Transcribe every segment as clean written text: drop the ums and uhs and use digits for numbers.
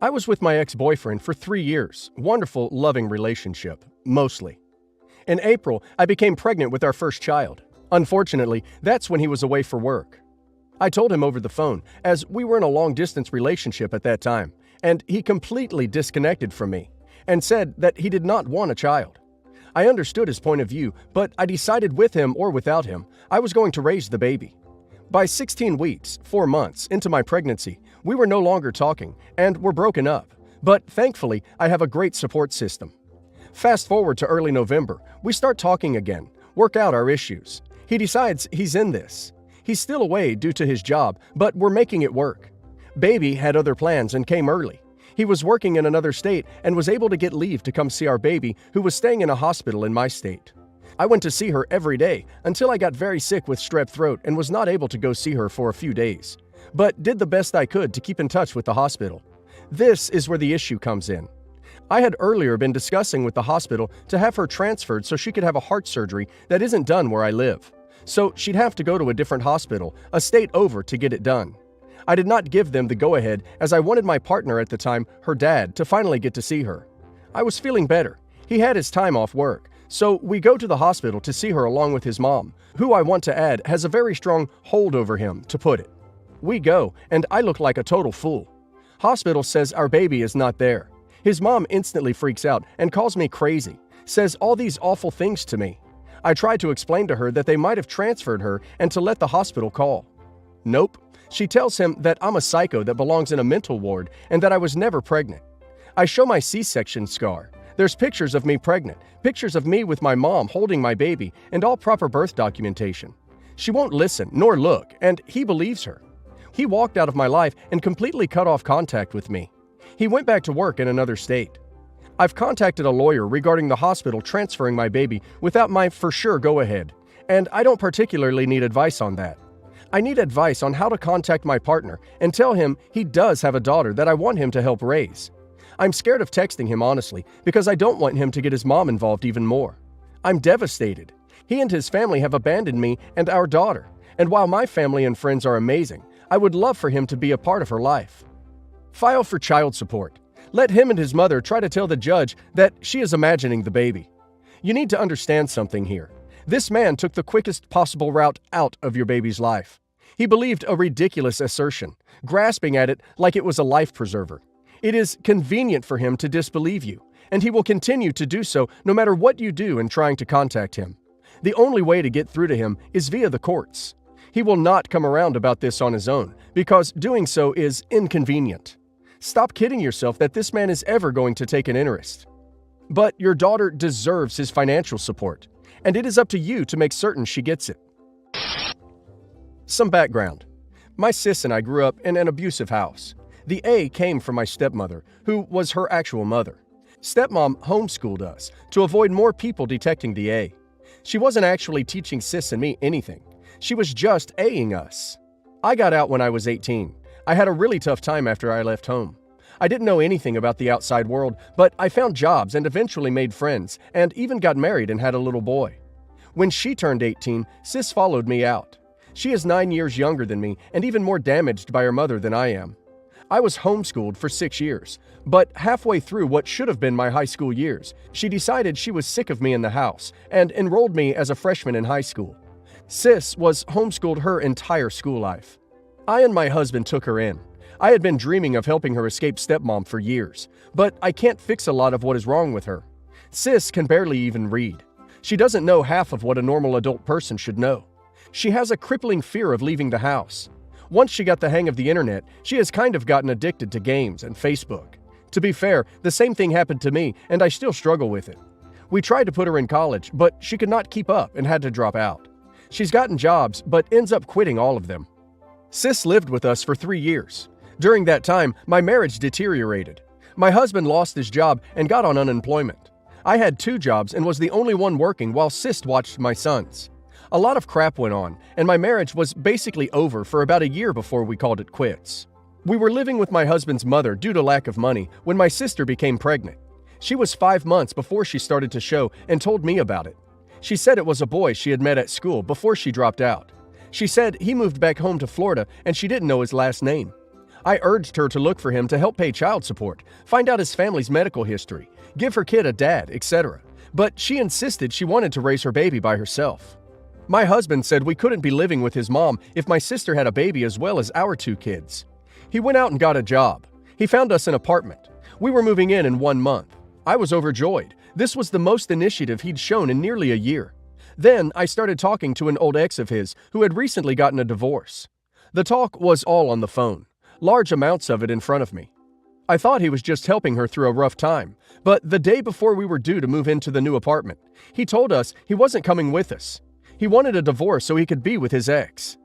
I was with my ex-boyfriend for 3 years. Wonderful, loving relationship. Mostly. In April, I became pregnant with our first child. Unfortunately, that's when he was away for work. I told him over the phone, as we were in a long-distance relationship at that time, and he completely disconnected from me and said that he did not want a child. I understood his point of view, but I decided with him or without him, I was going to raise the baby. By 16 weeks, 4 months, into my pregnancy, we were no longer talking and were broken up, but thankfully, I have a great support system. Fast forward to early November, we start talking again, work out our issues. He decides he's in this. He's still away due to his job, but we're making it work. Baby had other plans and came early. He was working in another state and was able to get leave to come see our baby, who was staying in a hospital in my state. I went to see her every day until I got very sick with strep throat and was not able to go see her for a few days, but did the best I could to keep in touch with the hospital. This is where the issue comes in. I had earlier been discussing with the hospital to have her transferred so she could have a heart surgery that isn't done where I live. So she'd have to go to a different hospital, a state over, to get it done. I did not give them the go-ahead as I wanted my partner at the time, her dad, to finally get to see her. I was feeling better. He had his time off work, so we go to the hospital to see her along with his mom, who I want to add has a very strong hold over him, to put it. We go, and I look like a total fool. Hospital says our baby is not there. His mom instantly freaks out and calls me crazy, says all these awful things to me. I tried to explain to her that they might have transferred her and to let the hospital call. Nope. She tells him that I'm a psycho that belongs in a mental ward and that I was never pregnant. I show my C-section scar. There's pictures of me pregnant, pictures of me with my mom holding my baby, and all proper birth documentation. She won't listen nor look, and he believes her. He walked out of my life and completely cut off contact with me. He went back to work in another state. I've contacted a lawyer regarding the hospital transferring my baby without my for sure go-ahead, and I don't particularly need advice on that. I need advice on how to contact my partner and tell him he does have a daughter that I want him to help raise. I'm scared of texting him honestly because I don't want him to get his mom involved even more. I'm devastated. He and his family have abandoned me and our daughter, and while my family and friends are amazing, I would love for him to be a part of her life. File for child support. Let him and his mother try to tell the judge that she is imagining the baby. You need to understand something here. This man took the quickest possible route out of your baby's life. He believed a ridiculous assertion, grasping at it like it was a life preserver. It is convenient for him to disbelieve you, and he will continue to do so no matter what you do in trying to contact him. The only way to get through to him is via the courts. He will not come around about this on his own, because doing so is inconvenient. Stop kidding yourself that this man is ever going to take an interest. But your daughter deserves his financial support, and it is up to you to make certain she gets it. Some background. My sis and I grew up in an abusive house. The A came from my stepmother, who was her actual mother. Stepmom homeschooled us to avoid more people detecting the A. She wasn't actually teaching sis and me anything. She was just A-ing us. I got out when I was 18. I had a really tough time after I left home. I didn't know anything about the outside world, but I found jobs and eventually made friends, and even got married and had a little boy. When she turned 18, sis followed me out. She is 9 years younger than me and even more damaged by her mother than I am. I was homeschooled for 6 years, but halfway through what should have been my high school years, she decided she was sick of me in the house and enrolled me as a freshman in high school. Sis was homeschooled her entire school life. I and my husband took her in. I had been dreaming of helping her escape stepmom for years, but I can't fix a lot of what is wrong with her. Sis can barely even read. She doesn't know half of what a normal adult person should know. She has a crippling fear of leaving the house. Once she got the hang of the internet, she has kind of gotten addicted to games and Facebook. To be fair, the same thing happened to me, and I still struggle with it. We tried to put her in college, but she could not keep up and had to drop out. She's gotten jobs, but ends up quitting all of them. Sis lived with us for 3 years. During that time, my marriage deteriorated. My husband lost his job and got on unemployment. I had 2 jobs and was the only one working while Sis watched my sons. A lot of crap went on, and my marriage was basically over for about a year before we called it quits. We were living with my husband's mother due to lack of money when my sister became pregnant. She was 5 months before she started to show and told me about it. She said it was a boy she had met at school before she dropped out. She said he moved back home to Florida and she didn't know his last name. I urged her to look for him to help pay child support, find out his family's medical history, give her kid a dad, etc. But she insisted she wanted to raise her baby by herself. My husband said we couldn't be living with his mom if my sister had a baby as well as our 2 kids. He went out and got a job. He found us an apartment. We were moving in 1 month. I was overjoyed. This was the most initiative he'd shown in nearly a year. Then I started talking to an old ex of his who had recently gotten a divorce. The talk was all on the phone, large amounts of it in front of me. I thought he was just helping her through a rough time, but the day before we were due to move into the new apartment, he told us he wasn't coming with us. He wanted a divorce so he could be with his ex.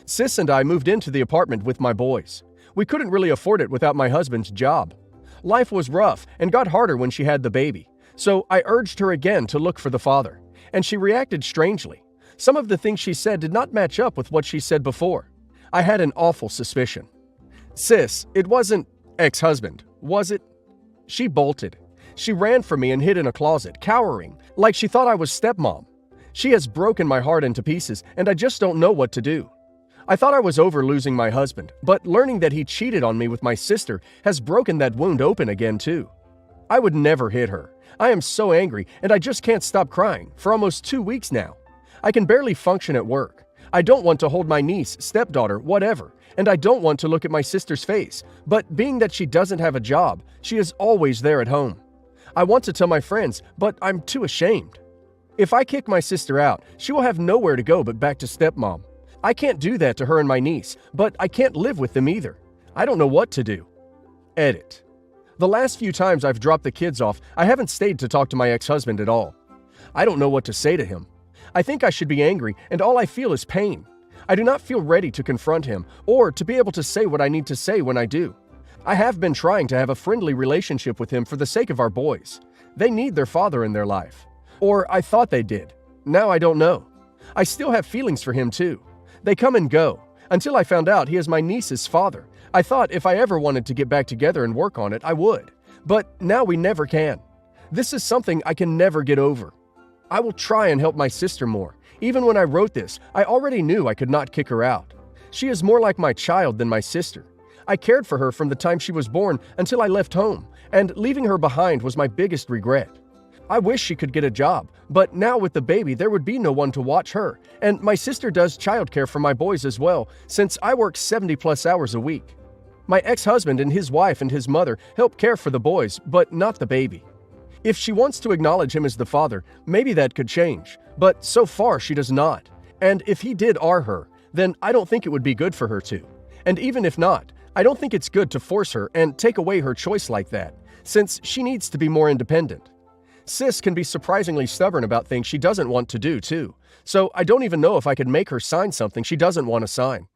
Sis and I moved into the apartment with my boys. We couldn't really afford it without my husband's job. Life was rough and got harder when she had the baby, so I urged her again to look for the father, and she reacted strangely. Some of the things she said did not match up with what she said before. I had an awful suspicion. Sis, it wasn't ex-husband, was it? She bolted. She ran from me and hid in a closet, cowering, like she thought I was stepmom. She has broken my heart into pieces, and I just don't know what to do. I thought I was over losing my husband, but learning that he cheated on me with my sister has broken that wound open again too. I would never hit her. I am so angry, and I just can't stop crying for almost 2 weeks now. I can barely function at work. I don't want to hold my niece, stepdaughter, whatever, and I don't want to look at my sister's face, but being that she doesn't have a job, she is always there at home. I want to tell my friends, but I'm too ashamed. If I kick my sister out, she will have nowhere to go but back to stepmom. I can't do that to her and my niece, but I can't live with them either. I don't know what to do. Edit. The last few times I've dropped the kids off, I haven't stayed to talk to my ex-husband at all. I don't know what to say to him. I think I should be angry, and all I feel is pain. I do not feel ready to confront him or to be able to say what I need to say when I do. I have been trying to have a friendly relationship with him for the sake of our boys. They need their father in their life. Or I thought they did. Now I don't know. I still have feelings for him too. They come and go. Until I found out he is my niece's father, I thought if I ever wanted to get back together and work on it, I would. But now we never can. This is something I can never get over. I will try and help my sister more. Even when I wrote this, I already knew I could not kick her out. She is more like my child than my sister. I cared for her from the time she was born until I left home, and leaving her behind was my biggest regret. I wish she could get a job, but now with the baby there would be no one to watch her, and my sister does childcare for my boys as well, since I work 70+ hours a week. My ex-husband and his wife and his mother help care for the boys, but not the baby. If she wants to acknowledge him as the father, maybe that could change, but so far she does not. And if he did her, then I don't think it would be good for her to. And even if not, I don't think it's good to force her and take away her choice like that, since she needs to be more independent. Sis can be surprisingly stubborn about things she doesn't want to do too, so I don't even know if I could make her sign something she doesn't want to sign.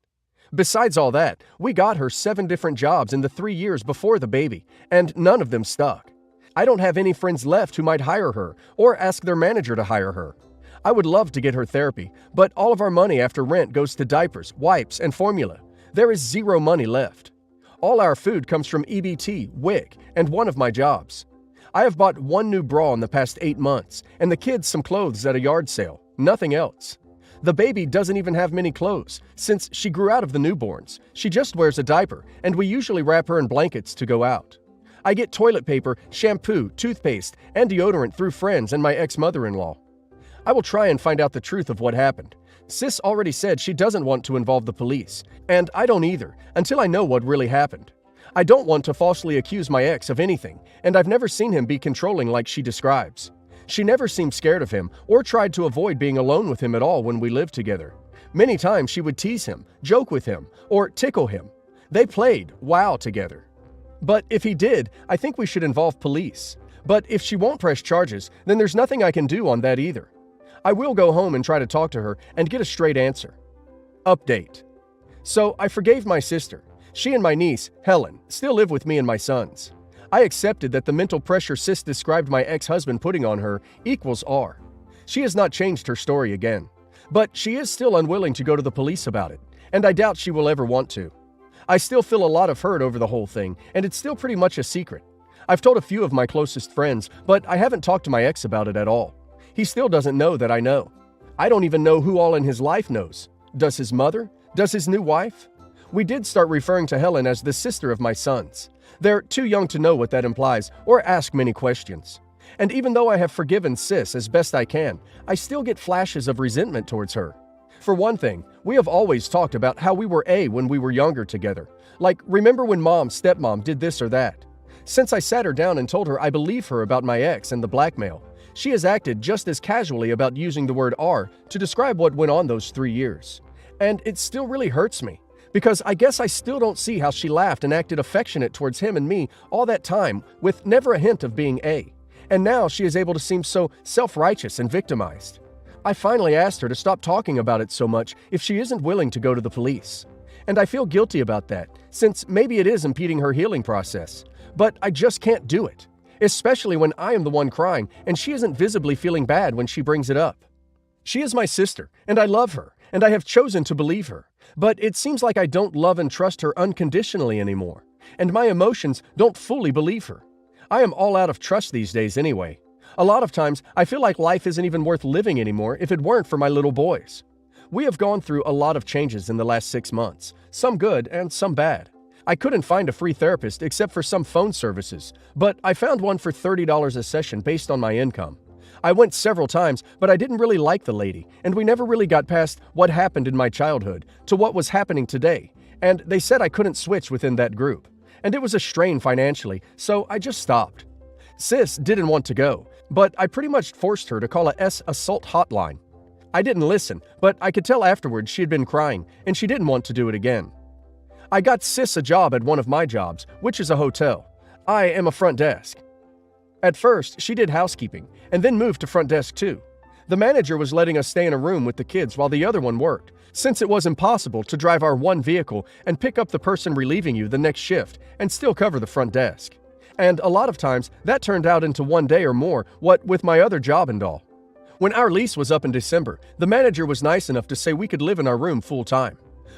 Besides all that, we got her 7 different jobs in the 3 years before the baby, and none of them stuck. I don't have any friends left who might hire her or ask their manager to hire her. I would love to get her therapy, but all of our money after rent goes to diapers, wipes, and formula. There is 0 money left. All our food comes from EBT, WIC, and one of my jobs. I have bought 1 new bra in the past 8 months, and the kids some clothes at a yard sale, nothing else. The baby doesn't even have many clothes, since she grew out of the newborns. She just wears a diaper, and we usually wrap her in blankets to go out. I get toilet paper, shampoo, toothpaste, and deodorant through friends and my ex-mother-in-law. I will try and find out the truth of what happened. Sis already said she doesn't want to involve the police, and I don't either, until I know what really happened. I don't want to falsely accuse my ex of anything, and I've never seen him be controlling like she describes. She never seemed scared of him or tried to avoid being alone with him at all when we lived together. Many times she would tease him, joke with him, or tickle him. They played WoW together. But if he did, I think we should involve police. But if she won't press charges, then there's nothing I can do on that either. I will go home and try to talk to her and get a straight answer. Update. So I forgave my sister. She and my niece, Helen, still live with me and my sons. I accepted that the mental pressure Sis described my ex-husband putting on her equals R. She has not changed her story again. But she is still unwilling to go to the police about it, and I doubt she will ever want to. I still feel a lot of hurt over the whole thing, and it's still pretty much a secret. I've told a few of my closest friends, but I haven't talked to my ex about it at all. He still doesn't know that I know. I don't even know who all in his life knows. Does his mother? Does his new wife? We did start referring to Helen as the sister of my sons. They're too young to know what that implies or ask many questions. And even though I have forgiven Sis as best I can, I still get flashes of resentment towards her. For one thing, we have always talked about how we were A when we were younger together. Like, remember when mom, stepmom did this or that? Since I sat her down and told her I believe her about my ex and the blackmail, she has acted just as casually about using the word R to describe what went on those 3 years. And it still really hurts me, because I guess I still don't see how she laughed and acted affectionate towards him and me all that time with never a hint of being A. And now she is able to seem so self-righteous and victimized. I finally asked her to stop talking about it so much if she isn't willing to go to the police. And I feel guilty about that, since maybe it is impeding her healing process. But I just can't do it, especially when I am the one crying and she isn't visibly feeling bad when she brings it up. She is my sister, and I love her, and I have chosen to believe her. But it seems like I don't love and trust her unconditionally anymore, and my emotions don't fully believe her. I am all out of trust these days anyway. A lot of times, I feel like life isn't even worth living anymore if it weren't for my little boys. We have gone through a lot of changes in the last 6 months, some good and some bad. I couldn't find a free therapist except for some phone services, but I found one for $30 a session based on my income. I went several times, but I didn't really like the lady, and we never really got past what happened in my childhood to what was happening today, and they said I couldn't switch within that group. And it was a strain financially, so I just stopped. Sis didn't want to go, but I pretty much forced her to call a assault hotline. I didn't listen, but I could tell afterwards she had been crying, and she didn't want to do it again. I got Sis a job at one of my jobs, which is a hotel. I am a front desk. At first, she did housekeeping, and then moved to front desk too. The manager was letting us stay in a room with the kids while the other one worked, since it was impossible to drive our one vehicle and pick up the person relieving you the next shift and still cover the front desk. And a lot of times, that turned out into one day or more, what with my other job and all. When our lease was up in December, the manager was nice enough to say we could live in our room full time.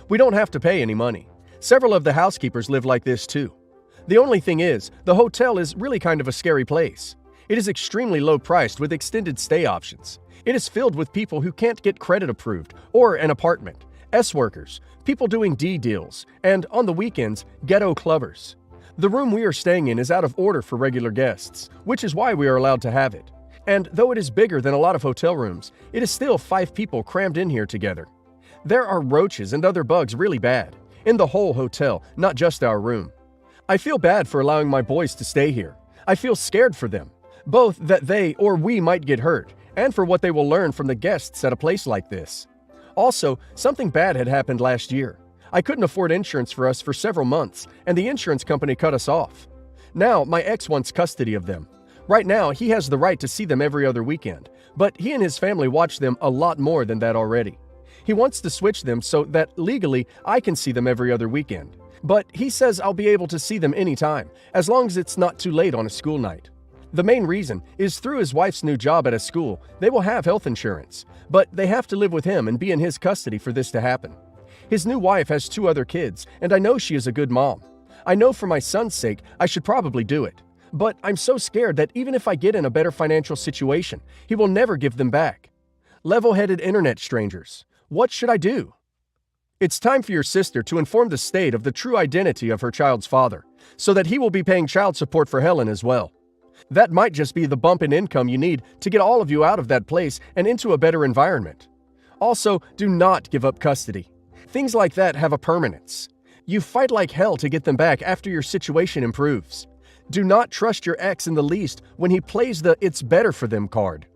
We don't have to pay any money. Several of the housekeepers live like this too. The only thing is, the hotel is really kind of a scary place. It is extremely low priced with extended stay options. It is filled with people who can't get credit approved or an apartment, S-workers, people doing D deals, and on the weekends, ghetto clubbers. The room we are staying in is out of order for regular guests, which is why we are allowed to have it. And though it is bigger than a lot of hotel rooms, it is still 5 people crammed in here together. There are roaches and other bugs really bad, in the whole hotel, not just our room. I feel bad for allowing my boys to stay here. I feel scared for them, both that they or we might get hurt, and for what they will learn from the guests at a place like this. Also, something bad had happened last year. I couldn't afford insurance for us for several months, and the insurance company cut us off. Now, my ex wants custody of them. Right now, he has the right to see them every other weekend, but he and his family watch them a lot more than that already. He wants to switch them so that legally I can see them every other weekend. But he says I'll be able to see them anytime, as long as it's not too late on a school night. The main reason is through his wife's new job at a school, they will have health insurance, but they have to live with him and be in his custody for this to happen. His new wife has 2 other kids, and I know she is a good mom. I know for my son's sake I should probably do it. But I'm so scared that even if I get in a better financial situation, he will never give them back. Level-headed internet strangers, what should I do? It's time for your sister to inform the state of the true identity of her child's father, so that he will be paying child support for Helen as well. That might just be the bump in income you need to get all of you out of that place and into a better environment. Also, do not give up custody. Things like that have a permanence. You fight like hell to get them back after your situation improves. Do not trust your ex in the least when he plays the "it's better for them" card.